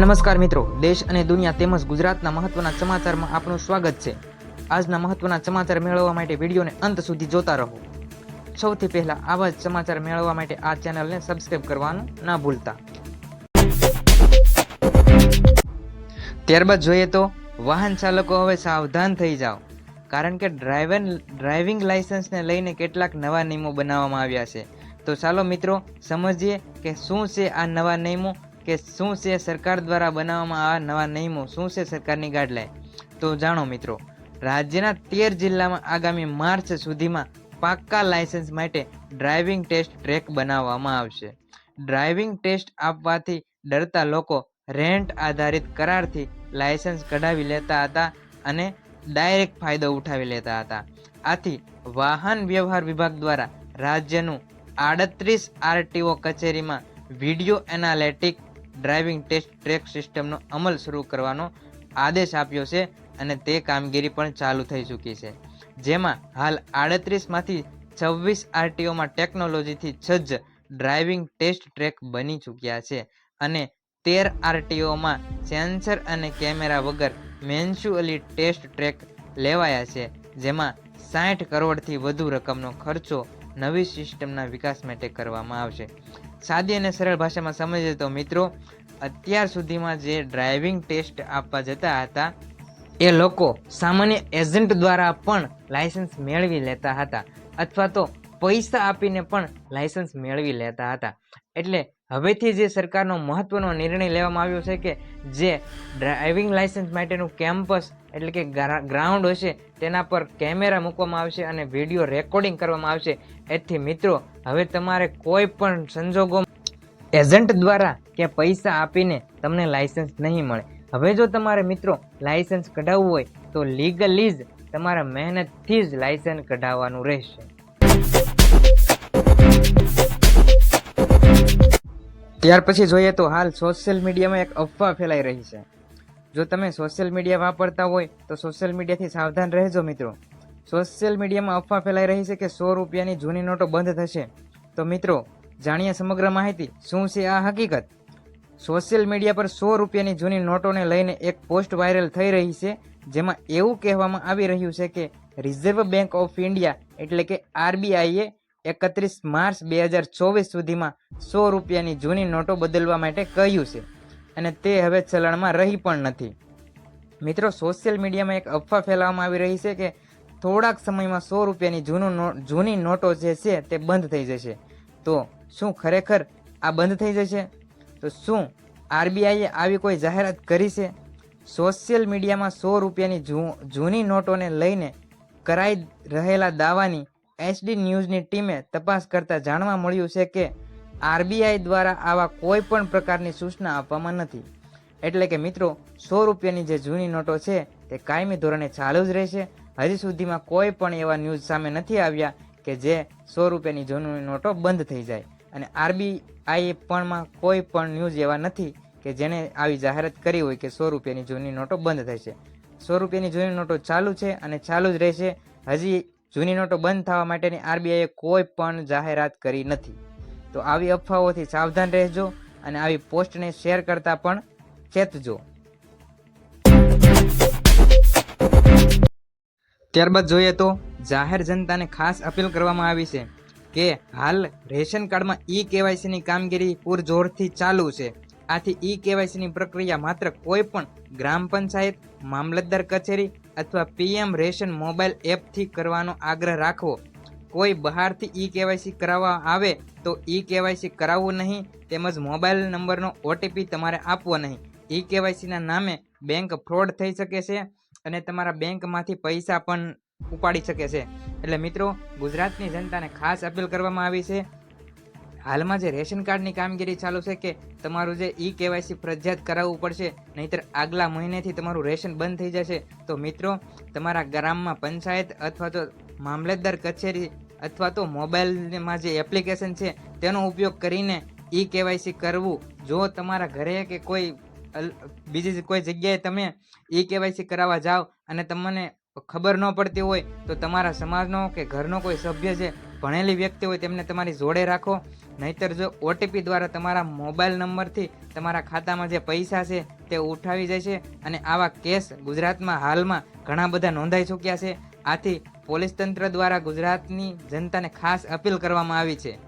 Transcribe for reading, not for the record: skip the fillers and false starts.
નમસ્કાર મિત્રો, દેશ અને દુનિયા તેમજ ગુજરાતના મહત્વના સમાચારમાં આપનું સ્વાગત છે। આજના મહત્વના સમાચાર મેળવવા માટે વિડીયોને અંત સુધી જોતા રહો। સૌથી પહેલા આવા જ સમાચાર મેળવવા માટે આ ચેનલને સબસ્ક્રાઇબ કરવાનું ના ભૂલતા। ત્યારબાદ જોઈએ તો વાહન ચાલકો હવે સાવધાન થઈ જાઓ, કારણ કે ડ્રાઇવિંગ લાયસન્સને લઈને કેટલાક નવા નિયમો બનાવવામાં આવ્યા છે। તો ચાલો મિત્રો સમજીએ કે શું છે આ નવા નિયમો, કે શું છે સરકાર દ્વારા બનાવવામાં આવા નવા નિયમો, શું છે સરકારની ગાઈડલાઈન। તો જાણો મિત્રો, રાજ્યના 13 જિલ્લામાં આગામી માર્ચ સુધીમાં પાક્કા લાયસન્સ માટે ડ્રાઇવિંગ ટેસ્ટ ટ્રેક બનાવવામાં આવશે। ડ્રાઇવિંગ ટેસ્ટ આપવાથી ડરતા લોકો રેન્ટ આધારિત કરારથી લાયસન્સ કઢાવી લેતા હતા અને ડાયરેક્ટ ફાયદો ઉઠાવી લેતા હતા। આથી વાહન વ્યવહાર વિભાગ દ્વારા રાજ્યનું 38 આરટીઓ કચેરીમાં video analytic driving test track સિસ્ટમનો અમલ શરૂ કરવાનો આદેશ આપ્યો છે અને તે કામગીરી પણ ચાલુ થઈ ચૂકી છે, જેમાં હાલ 38માંથી 26 આરટીઓમાં ટેકનોલોજીથી સજ્જ ડ્રાઇવિંગ ટેસ્ટ ટ્રેક બની ચૂક્યા છે અને 13 આરટીઓમાં સેન્સર અને કેમેરા વગર મેન્યુઅલી ટેસ્ટ ટ્રેક લેવાયા છે, જેમાં 60 કરોડથી વધુ રકમનો ખર્ચો નવી સિસ્ટમના વિકાસ માટે કરવામાં આવશે। સાદી અને સરળ ભાષામાં સમજીએ તો મિત્રો, અત્યાર સુધીમાં જે ડ્રાઇવિંગ ટેસ્ટ આપવા જતા હતા એ લોકો સામાન્ય એજન્ટ દ્વારા પણ લાયસન્સ મેળવી લેતા હતા, અથવા તો પૈસા આપીને પણ લાયસન્સ મેળવી લેતા હતા। એટલે હવેથી જે સરકારનો મહત્વનો નિર્ણય લેવામાં આવ્યો છે કે જે ડ્રાઇવિંગ લાયસન્સ માટેનું કેમ્પસ એટલે કે ગ્રાઉન્ડ હશે તેના પર કેમેરા મૂકવામાં આવશે અને વિડીયો રેકોર્ડિંગ કરવામાં આવશે। એથી મિત્રો હવે તમારે કોઈ પણ સંજોગોમાં એજન્ટ દ્વારા કે પૈસા આપીને તમને લાયસન્સ નહીં મળે। હવે જો તમારે મિત્રો લાયસન્સ કઢાવવું હોય તો લીગલી જ તમારા મહેનતથી જ લાયસન્સ કઢાવવાનું રહેશે। ત્યાર પછી જોઈએ તો હાલ સોશિયલ મીડિયામાં એક અફવા ફેલાઈ રહી છે। જો તમે સોશિયલ મીડિયા વાપરતા હોય તો સોશિયલ મીડિયાથી સાવધાન રહેજો મિત્રો। સોશિયલ મીડિયામાં અફવા ફેલાઈ રહી છે કે 100 રૂપિયાની જૂની નોટો બંધ થશે। તો મિત્રો જાણીએ સમગ્ર માહિતી, શું છે આ હકીકત। સોશિયલ મીડિયા પર 100 રૂપિયાની જૂની નોટોને લઈને એક પોસ્ટ વાયરલ થઈ રહી છે, જેમાં એવું કહેવામાં આવી રહ્યું છે કે રિઝર્વ બેંક ઓફ ઇન્ડિયા એટલે કે આરબીઆઈએ 31 માર્ચ 2024 સુધીમાં 100 રૂપિયાની જૂની નોટો બદલવા માટે કહ્યું છે અને તે હવે ચલણમાં રહી પણ નથી। મિત્રો સોશિયલ મીડિયામાં એક અફવા ફેલાવવામાં આવી રહી છે કે થોડાક સમયમાં 100 રૂપિયાની જૂની નોટો જે છે તે બંધ થઈ જશે। તો શું ખરેખર આ બંધ થઈ જશે? તો શું આરબીઆઈએ આવી કોઈ જાહેરાત કરી છે? સોશિયલ મીડિયામાં 100 રૂપિયાની જૂની નોટોને લઈને કરાઈ રહેલા દાવાની એચડી ન્યૂઝની ટીમે તપાસ કરતા જાણવા મળ્યું છે કે આરબીઆઈ દ્વારા આવા કોઈ પણ પ્રકારની સૂચના આપવામાં નથી। એટલે કે મિત્રો 100 રૂપિયાની જે જૂની નોટો છે તે કાયમી ધોરણે ચાલુ જ રહેશે। હજી સુધીમાં કોઈ પણ એવા ન્યૂઝ સામે નથી આવ્યા કે જે 100 રૂપિયાની જૂની નોટો બંધ થઈ જાય, અને આરબીઆઈ પણમાં કોઈ પણ ન્યૂઝ એવા નથી કે જેને આવી જાહેરાત કરી હોય કે 100 રૂપિયાની જૂની નોટો બંધ થશે। 100 રૂપિયાની જૂની નોટો ચાલુ છે અને ચાલુ જ રહેશે। હજી જૂની નોટો બંધ થવા માટેની આરબીઆઈએ કોઈ પણ જાહેરાત કરી નથી। તો આવી અફવાઓથી સાવધાન રહેજો અને આવી પોસ્ટને શેર કરતા પણ ચેતજો। ત્યારબાદ જોઈએ તો જાહેર જનતાને ખાસ અપીલ કરવામાં આવી છે કે હાલ રેશન કાર્ડમાં કેવાયસીની કામગીરી પૂરજોરથી ચાલુ છે। આથી કેવાયસીની પ્રક્રિયા માત્ર કોઈ પણ ગ્રામ પંચાયત, મામલતદાર કચેરી અથવા પીએમ રેશન મોબાઈલ એપથી કરવાનો આગ્રહ રાખવો। કોઈ બહારથી કેવાયસી કરાવવા આવે તો કેવાયસી કરાવવું નહીં, તેમજ મોબાઈલ નંબરનો ઓટીપી તમારે આપવો નહીં। કેવાયસીના નામે બેંક ફ્રોડ થઈ શકે છે અને તમારા બેંકમાંથી પૈસા પણ ઉપાડી શકે છે। એટલે મિત્રો ગુજરાતની જનતાને ખાસ અપીલ કરવામાં આવી છે, હાલમાં જે રેશન કાર્ડની કામગીરી ચાલુ છે કે તમારું જે કેવાયસી ફરજિયાત કરાવવું પડશે, નહીતર આગલા મહિનેથી તમારું રેશન બંધ થઈ જશે। તો મિત્રો તમારા ગામમાં પંચાયત અથવા તો મામલતદાર કચેરી અથવા તો મોબાઈલમાં જે એપ્લિકેશન છે તેનો ઉપયોગ કરીને કેવાયસી કરવું। જો તમારા ઘરે કે કોઈ બીજી કોઈ જગ્યાએ તમે કેવાયસી કરાવવા જાઓ અને તમને ખબર ન પડતી હોય તો તમારા સમાજનો કે ઘરનો કોઈ સભ્ય છે ભણેલી વ્યક્તિ હોય તેમને તમારી જોડે રાખો, નહીતર જો ઓટીપી દ્વારા તમારા મોબાઈલ નંબરથી તમારા ખાતામાં જે પૈસા છે તે ઉઠાવી જાય છે અને આવા કેસ ગુજરાતમાં હાલમાં ઘણા બધા નોંધાઈ ચૂક્યા છે. આથી પોલીસ તંત્ર દ્વારા ગુજરાતની જનતાને ખાસ અપીલ કરવામાં આવી છે